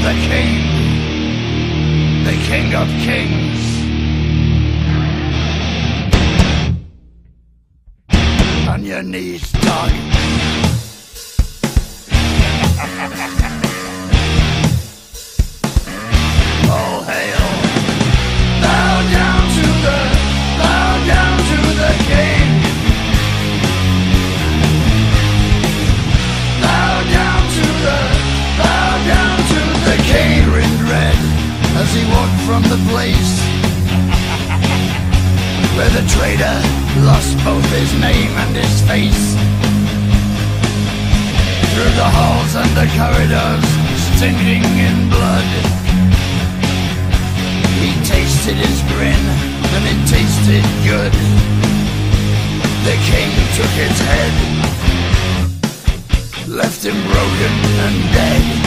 the king of kings. On your knees, dog. All hail. Bow down to the king. Bow down to the king. Grinned red as he walked from the place where the traitor lost both his name and his face. Through the halls and the corridors, stinking in blood, he tasted his grin, and it tasted good. The king took his head, left him broken and dead.